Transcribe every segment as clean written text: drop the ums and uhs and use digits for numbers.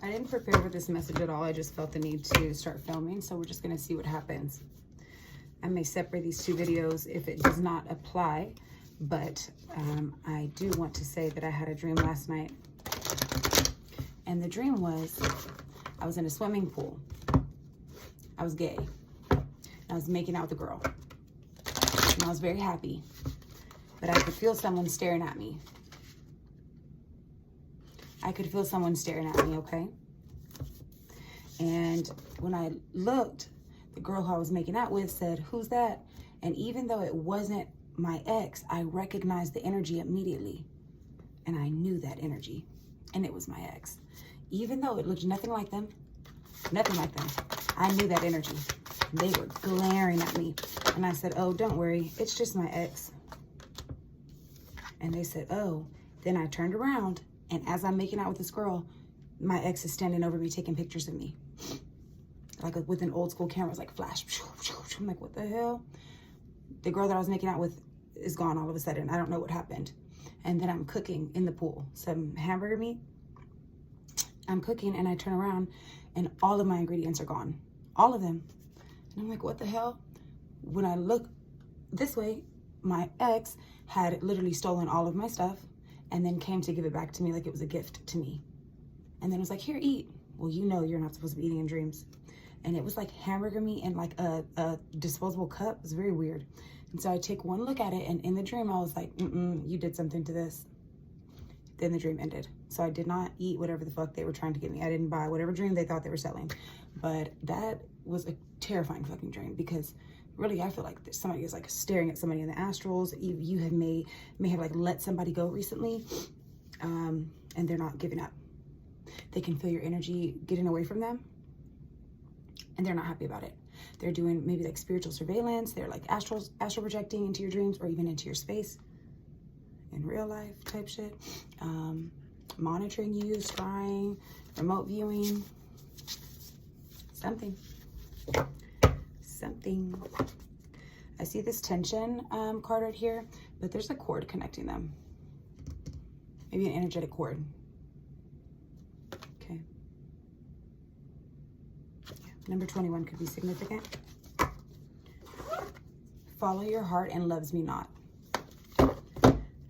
I didn't prepare for this message at all. I just felt the need to start filming. So we're just going to see what happens. I may separate these two videos if it does not apply. But I do want to say that I had a dream last night. And the dream was I was in a swimming pool. I was gay. I was making out with a girl. And I was very happy. But I could feel someone staring at me. I could feel someone staring at me, okay? And when I looked, the girl who I was making out with said, "Who's that?" And even though it wasn't my ex, I recognized the energy immediately. And I knew that energy. And it was my ex. Even though it looked nothing like them, I knew that energy. They were glaring at me. And I said, "Oh, don't worry. It's just my ex." And they said, "Oh." Then I turned around. And as I'm making out with this girl, my ex is standing over me taking pictures of me. Like with an old school camera, it's like flash. I'm like, what the hell? The girl that I was making out with is gone all of a sudden. I don't know what happened. And then I'm cooking in the pool, some hamburger meat. I'm cooking and I turn around and all of my ingredients are gone. All of them. And I'm like, what the hell? When I look this way, my ex had literally stolen all of my stuff and then came to give it back to me like it was a gift to me. And then it was like, "Here, eat." Well, you know you're not supposed to be eating in dreams. And it was like hamburger meat in like a disposable cup. It was very weird. And so I take one look at it, and in the dream I was like, you did something to this. Then the dream ended. So I did not eat whatever the fuck they were trying to give me. I didn't buy whatever dream they thought they were selling. But that was a terrifying fucking dream, because really I feel like somebody is like staring at somebody in the astrals. You have may have like let somebody go recently, and they're not giving up. They can feel your energy getting away from them, and they're not happy about it. They're doing maybe like spiritual surveillance. They're like astral projecting into your dreams or even into your space in real life type shit. Monitoring you, scrying, remote viewing, something. I see this tension card right here, but there's a cord connecting them. Maybe an energetic cord. Okay. Yeah. Number 21 could be significant. Follow your heart and loves me not.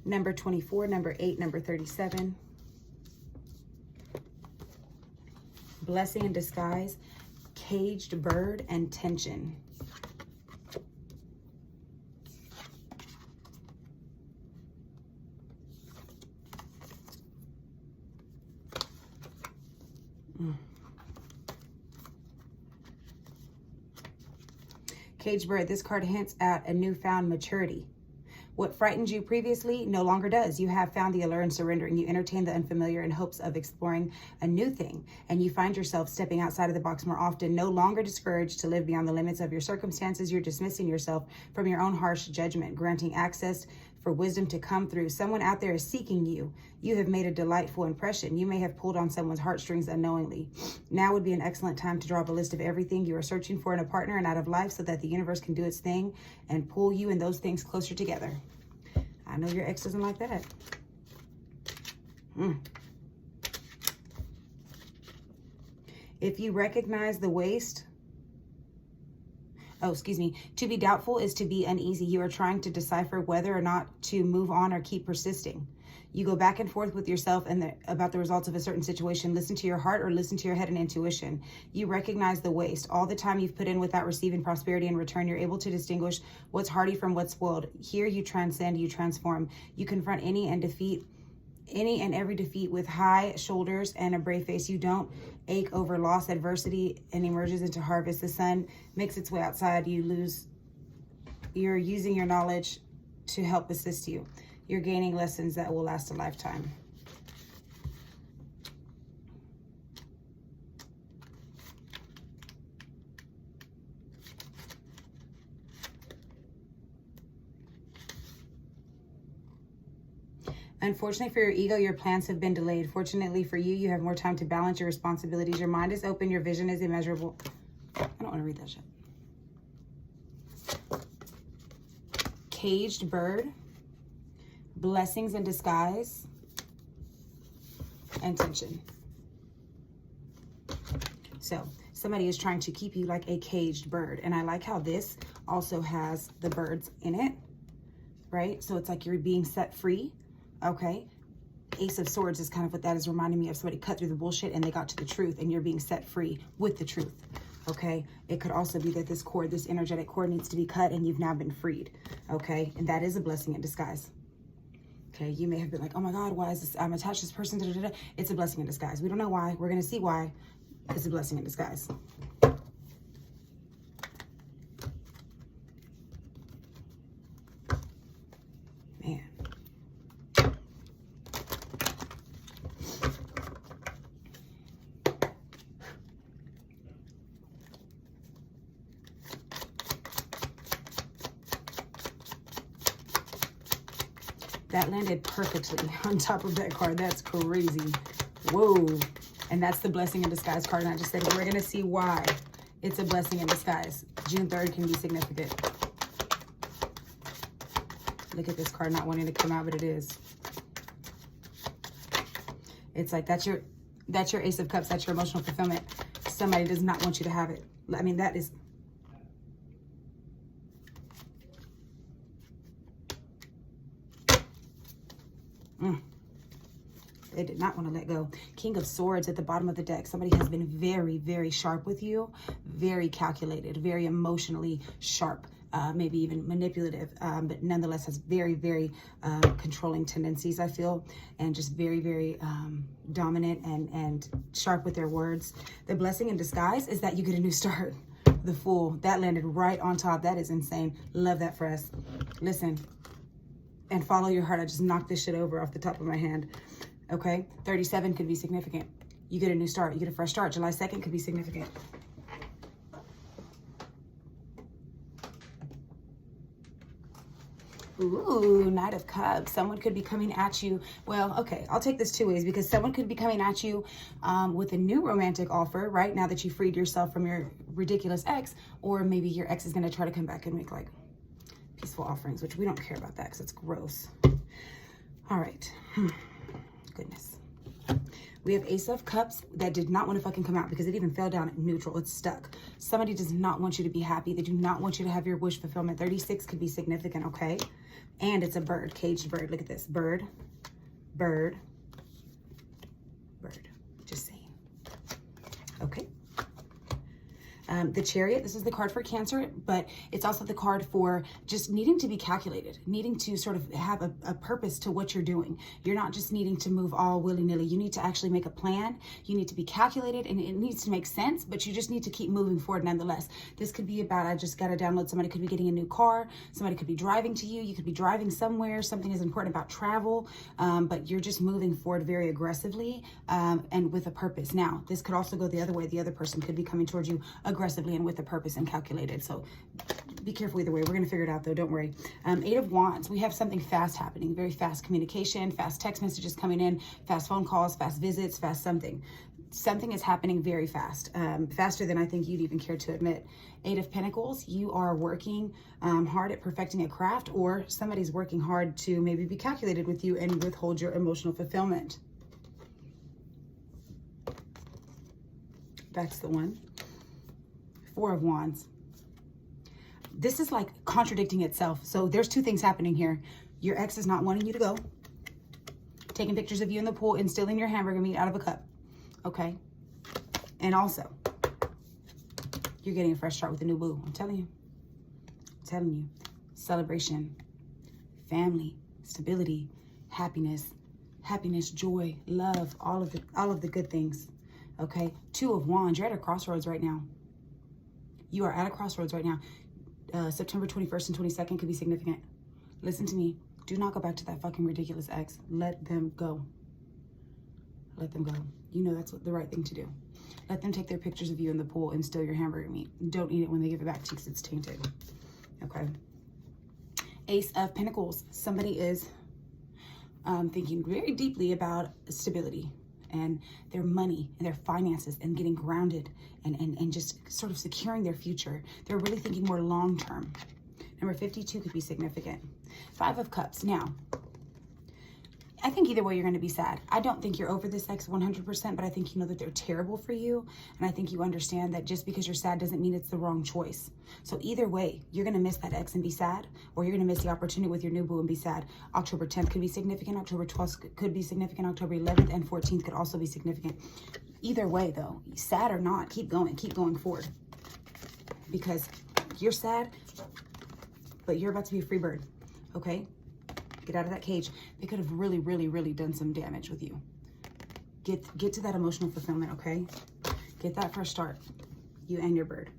Number 24, number 8, number 37. Blessing in disguise, caged bird, and tension. Caged bird, this card hints at a newfound maturity. What frightened you previously no longer does. You have found the allure in surrendering. You entertain the unfamiliar in hopes of exploring a new thing. And you find yourself stepping outside of the box more often, no longer discouraged to live beyond the limits of your circumstances. You're dismissing yourself from your own harsh judgment, granting access for wisdom to come through. Someone out there is seeking you. You have made a delightful impression. You may have pulled on someone's heartstrings unknowingly. Now would be an excellent time to draw up a list of everything you are searching for in a partner and out of life, so that the universe can do its thing and pull you and those things closer together. I know your ex doesn't like that. If you recognize the waste, to be doubtful is to be uneasy. You are trying to decipher whether or not to move on or keep persisting. You go back and forth with yourself and about the results of a certain situation. Listen to your heart or listen to your head and intuition. You recognize the waste. All the time you've put in without receiving prosperity in return, you're able to distinguish what's hardy from what's spoiled. Here you transcend, you transform. You confront any and every defeat with high shoulders and a brave face. You don't ache over loss, adversity, and emerges into harvest. The sun makes its way outside. You're using your knowledge to help assist you. You're gaining lessons that will last a lifetime. Unfortunately for your ego, your plans have been delayed. Fortunately for you, you have more time to balance your responsibilities. Your mind is open. Your vision is immeasurable. I don't want to read that shit. Caged bird. Blessings in disguise. And tension. So somebody is trying to keep you like a caged bird. And I like how this also has the birds in it, right? So it's like you're being set free, okay? Ace of Swords is kind of what that is reminding me of. Somebody cut through the bullshit and they got to the truth, and you're being set free with the truth, okay? It could also be that this cord, this energetic cord, needs to be cut and you've now been freed, okay? And that is a blessing in disguise. Okay, you may have been like, oh my God, why is this? I'm attached to this person. Da, da, da. It's a blessing in disguise. We don't know why. We're going to see why. It's a blessing in disguise. Man. That landed perfectly on top of that card. That's crazy. Whoa. And that's the blessing in disguise card. And I just said, we're going to see why it's a blessing in disguise. June 3rd can be significant. Look at this card not wanting to come out, but it is. It's like, that's your Ace of Cups. That's your emotional fulfillment. Somebody does not want you to have it. I mean, that is... They did not want to let go. King of Swords at the bottom of the deck. Somebody has been very, very sharp with you. Very calculated. Very emotionally sharp. Maybe even manipulative. But nonetheless has very, very controlling tendencies, I feel. And just very, very dominant and sharp with their words. The blessing in disguise is that you get a new start. The Fool. That landed right on top. That is insane. Love that for us. Listen. And follow your heart. I just knocked this shit over off the top of my hand. Okay, 37 could be significant. You get a new start. You get a fresh start. July 2nd could be significant. Ooh, Knight of Cups. Someone could be coming at you. Well, okay, I'll take this two ways, because someone could be coming at you with a new romantic offer, right? Now that you freed yourself from your ridiculous ex, or maybe your ex is going to try to come back and make like peaceful offerings, which we don't care about that because it's gross. All right. Goodness. We have Ace of Cups that did not want to fucking come out because it even fell down at neutral. It's stuck. Somebody does not want you to be happy. They do not want you to have your wish fulfillment. 36 could be significant, okay? And it's a bird, caged bird. Look at this. Bird, bird, bird. Just saying. Okay. The Chariot, this is the card for Cancer, but it's also the card for just needing to be calculated, needing to sort of have a purpose to what you're doing. You're not just needing to move all willy-nilly. You need to actually make a plan. You need to be calculated, and it needs to make sense, but you just need to keep moving forward nonetheless. This could be about, I just got to download. Somebody could be getting a new car. Somebody could be driving to you. You could be driving somewhere. Something is important about travel, but you're just moving forward very aggressively and with a purpose. Now, this could also go the other way. The other person could be coming towards you aggressively and with a purpose and calculated. So be careful either way. We're going to figure it out though. Don't worry. Eight of Wands. We have something fast happening. Very fast communication, fast text messages coming in, fast phone calls, fast visits, fast something. Something is happening very fast. Faster than I think you'd even care to admit. Eight of Pentacles. You are working hard at perfecting a craft, or somebody's working hard to maybe be calculated with you and withhold your emotional fulfillment. That's the one. Four of Wands. This is like contradicting itself. So there's two things happening here. Your ex is not wanting you to go. Taking pictures of you in the pool and stealing your hamburger meat out of a cup. Okay. And also, you're getting a fresh start with a new boo. I'm telling you. I'm telling you. Celebration. Family. Stability. Happiness. Happiness, joy, love, all of the good things. Okay. Two of Wands. You're at a crossroads right now. You are at a crossroads right now. September 21st and 22nd could be significant. Listen to me. Do not go back to that fucking ridiculous ex. Let them go. Let them go. You know that's the right thing to do. Let them take their pictures of you in the pool and steal your hamburger meat. Don't eat it when they give it back to you because it's tainted. Okay. Ace of Pentacles. Somebody is thinking very deeply about stability and their money and their finances and getting grounded and just sort of securing their future. They're really thinking more long-term. Number 52 could be significant. Five of Cups. Now, I think either way you're going to be sad. I don't think you're over this ex 100%, but I think you know that they're terrible for you. And I think you understand that just because you're sad doesn't mean it's the wrong choice. So either way, you're going to miss that ex and be sad, or you're going to miss the opportunity with your new boo and be sad. October 10th could be significant. October 12th could be significant. October 11th and 14th could also be significant. Either way, though, sad or not, keep going forward. Because you're sad, but you're about to be a free bird, okay? Get out of that cage. They could have really, really, really done some damage with you. Get to that emotional fulfillment, okay? Get that fresh start. You and your bird.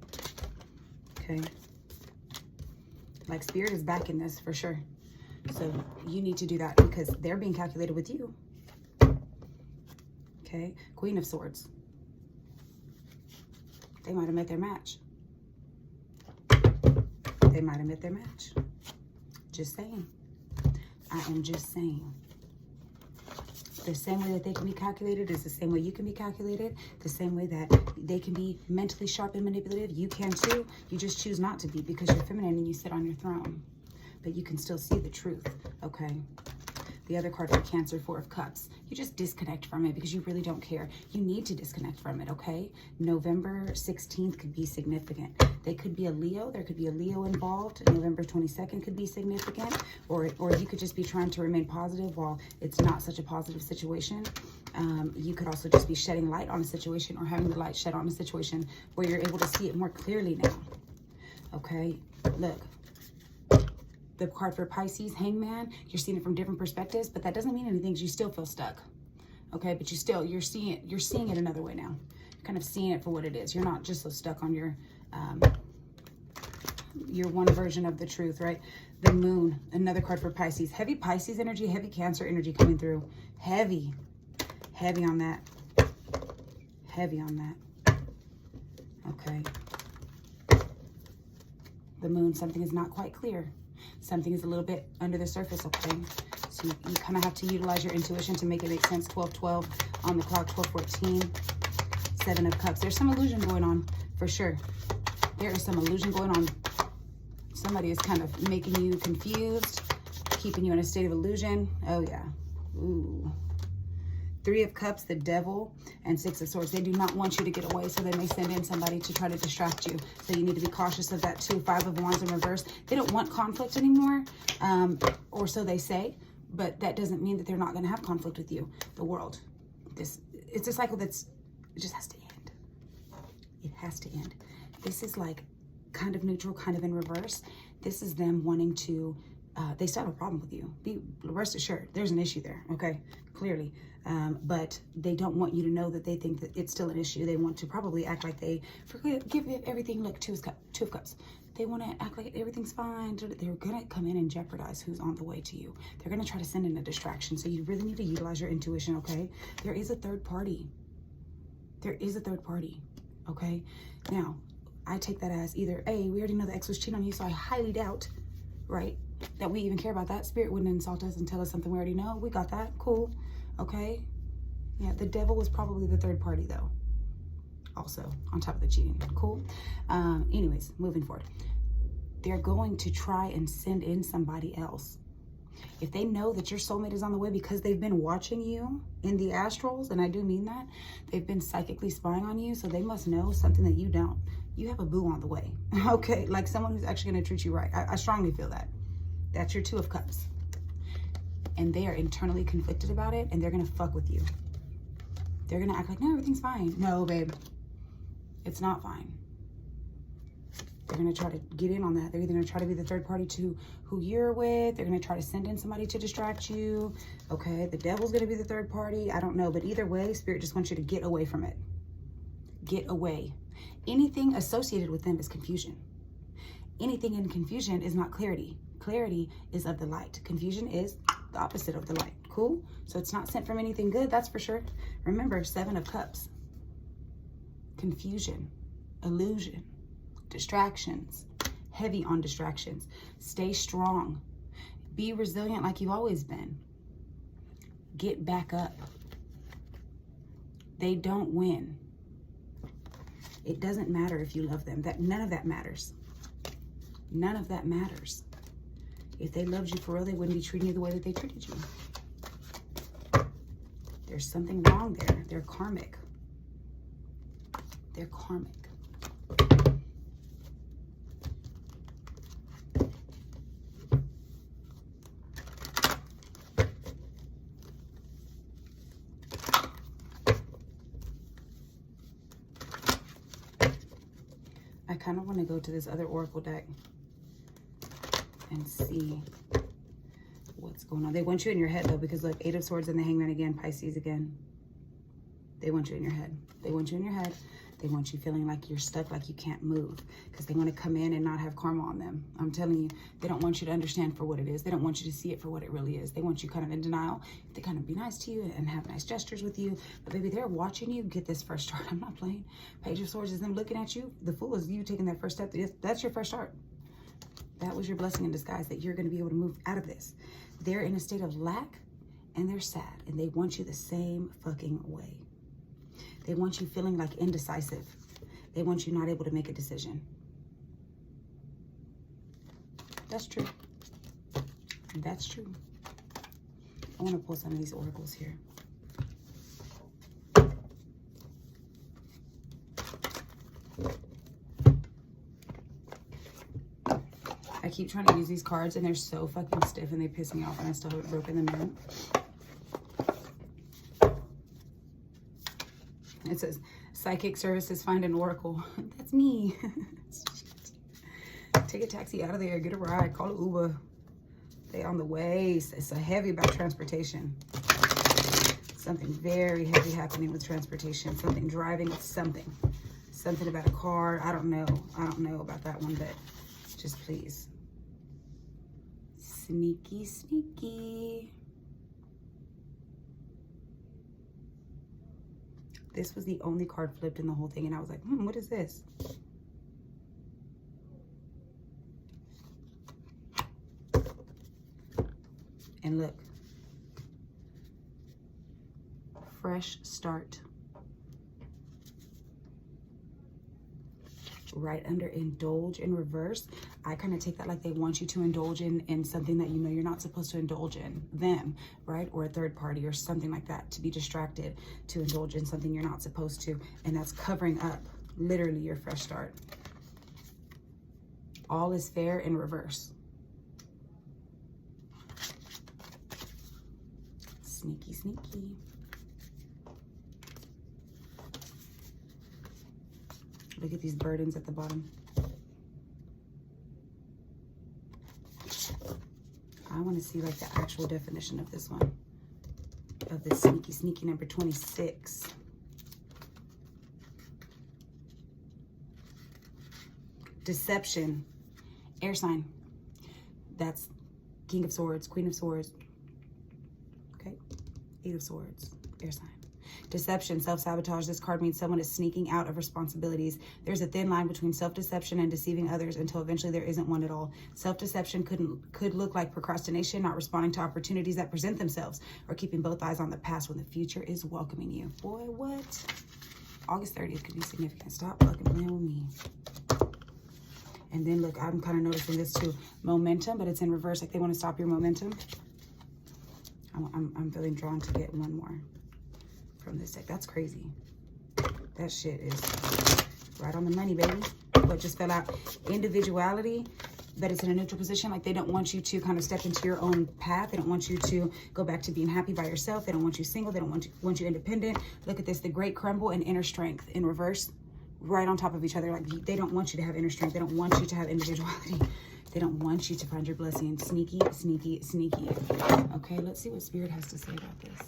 Okay? Like, spirit is back in this for sure. So you need to do that because they're being calculated with you. Okay? Queen of Swords. They might have met their match. They might have met their match. Just saying. I am just saying. The same way that they can be calculated is the same way you can be calculated. The same way that they can be mentally sharp and manipulative, you can too. You just choose not to be because you're feminine and you sit on your throne. But you can still see the truth, okay? The other card for Cancer, Four of Cups. You just disconnect from it because you really don't care. You need to disconnect from it, okay? November 16th could be significant. They could be a Leo. There could be a Leo involved. November 22nd could be significant. Or you could just be trying to remain positive while it's not such a positive situation. You could also just be shedding light on a situation or having the light shed on a situation where you're able to see it more clearly now, okay? Look. The card for Pisces, Hangman, you're seeing it from different perspectives, but that doesn't mean anything because you still feel stuck. Okay, but you're seeing it another way now. You're kind of seeing it for what it is. You're not just so stuck on your one version of the truth, right? The Moon, another card for Pisces. Heavy Pisces energy, heavy Cancer energy coming through. Heavy on that. Heavy on that. Okay. The Moon, something is not quite clear. Something is a little bit under the surface, okay? So you kind of have to utilize your intuition to make it make sense. 12:12 on the clock, 12:14, Seven of Cups. There's some illusion going on, for sure. There is some illusion going on. Somebody is kind of making you confused, keeping you in a state of illusion. Oh, yeah. Ooh. Three of Cups, the Devil, and Six of Swords. They do not want you to get away, so they may send in somebody to try to distract you. So you need to be cautious of that too. Five of Wands in reverse. They don't want conflict anymore, or so they say, but that doesn't mean that they're not going to have conflict with you. The world. It's a cycle it just has to end. It has to end. This is like kind of neutral, kind of in reverse. This is them wanting to, they still have a problem with you. Be rest assured, there's an issue there, okay? Clearly. But they don't want you to know that they think that it's still an issue. They want to probably act like they give everything. Look, Two of Cups. They want to act like everything's fine. They're going to come in and jeopardize who's on the way to you. They're going to try to send in a distraction. So you really need to utilize your intuition, okay? There is a third party. There is a third party, okay? Now, I take that as either, A, we already know the ex was cheating on you, so I highly doubt, right, that we even care about that. Spirit wouldn't insult us and tell us something we already know. We got that. Cool. Okay. Yeah, the Devil was probably the third party, though. Also, on top of the cheating. Cool. Anyways, moving forward. They're going to try and send in somebody else. If they know that your soulmate is on the way because they've been watching you in the astrals, and I do mean that, they've been psychically spying on you, so they must know something that you don't. You have a boo on the way. Okay, like someone who's actually going to treat you right. I strongly feel that. That's your Two of Cups. And they are internally conflicted about it, and they're going to fuck with you. They're going to act like, no, everything's fine. No, babe. It's not fine. They're going to try to get in on that. They're either going to try to be the third party to who you're with. They're going to try to send in somebody to distract you. Okay, the Devil's going to be the third party. I don't know. But either way, Spirit just wants you to get away from it. Get away. Anything associated with them is confusion. Anything in confusion is not clarity. Clarity is of the light. Confusion is the opposite of the light. Cool? So it's not sent from anything good, that's for sure. Remember, Seven of Cups. Confusion. Illusion. Distractions. Heavy on distractions. Stay strong. Be resilient like you've always been. Get back up. They don't win. It doesn't matter if you love them. None of that matters. None of that matters. If they loved you for real, they wouldn't be treating you the way that they treated you. There's something wrong there. They're karmic. They're karmic. I kind of want to go to this other oracle deck and see what's going on. They want you in your head, though, because look, 8 of Swords and the Hangman again, Pisces again. They want you in your head. They want you in your head. They want you feeling like you're stuck, like you can't move, because they want to come in and not have karma on them. I'm telling you, they don't want you to understand for what it is. They don't want you to see it for what it really is. They want you kind of in denial. They kind of be nice to you and have nice gestures with you. But baby, they're watching you get this first start. I'm not playing. Page of Swords is them looking at you. The Fool is you taking that first step. That's your first start. That was your blessing in disguise, that you're going to be able to move out of this. They're in a state of lack and they're sad, and they want you the same fucking way. They want you feeling like indecisive. They want you not able to make a decision. That's true. That's true. I want to pull some of these oracles here. I keep trying to use these cards and they're so fucking stiff and they piss me off, and I still haven't broken them in. It says, psychic services, find an oracle. That's me. Take a taxi out of there, get a ride, call an Uber. They on the way. It's a heavy about transportation. Something very heavy happening with transportation. Something driving with something. Something about a car. I don't know. I don't know about that one, but just please. Sneaky, sneaky. This was the only card flipped in the whole thing, and I was like, what is this? And look. Fresh start. Right under indulge in reverse. I kind of take that like they want you to indulge in something that you know you're not supposed to indulge in, them, right? Or a third party or something like that, to be distracted, to indulge in something you're not supposed to. And that's covering up literally your fresh start. All is fair in reverse. Sneaky, sneaky. Look at these burdens at the bottom. I want to see like the actual definition of this one. Of this sneaky, sneaky number 26. Deception. Air sign. That's King of Swords, Queen of Swords. Okay. 8 of Swords. Air sign. Deception, self-sabotage. This card means someone is sneaking out of responsibilities. There's a thin line between self-deception and deceiving others until eventually there isn't one at all. Self-deception could look like procrastination, not responding to opportunities that present themselves, or keeping both eyes on the past when the future is welcoming you. Boy, what? August 30th could be significant. Stop fucking playing with me. And then look, I'm kind of noticing this too. Momentum, but it's in reverse. Like they want to stop your momentum. I'm feeling drawn to get one more from this deck. That's crazy. That shit is right on the money, baby. What just fell out? Individuality, but it's in a neutral position. Like they don't want you to kind of step into your own path. They don't want you to go back to being happy by yourself. They don't want you single. They don't want you independent. Look at this, the great crumble and inner strength in reverse, right on top of each other. Like they don't want you to have inner strength. They don't want you to have individuality. They don't want you to find your blessing. Sneaky, sneaky, sneaky. Okay, let's see what Spirit has to say about this.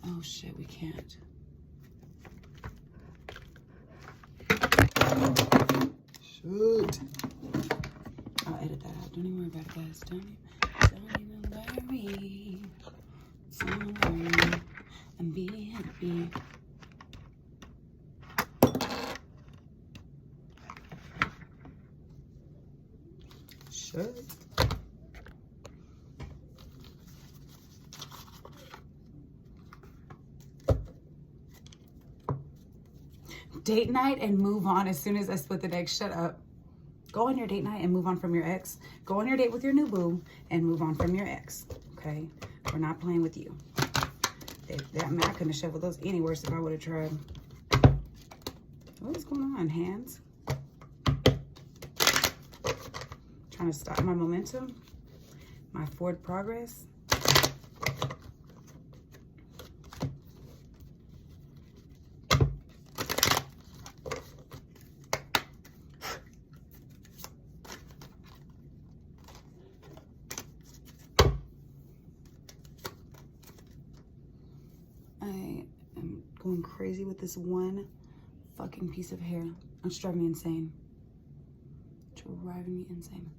Oh shit, we can't. Shoot. I'll edit that out. Don't even worry about it, guys. Don't even worry. Don't worry. And be happy. Shoot. Date night and move on as soon as I split the deck. Shut up. Go on your date night and move on from your ex. Go on your date with your new boo and move on from your ex. Okay? We're not playing with you. I mean, I couldn't have shoveled those any worse if I would have tried. What is going on, hands? Trying to stop my momentum, my forward progress. I am going crazy with this one fucking piece of hair. It's driving me insane. Driving me insane.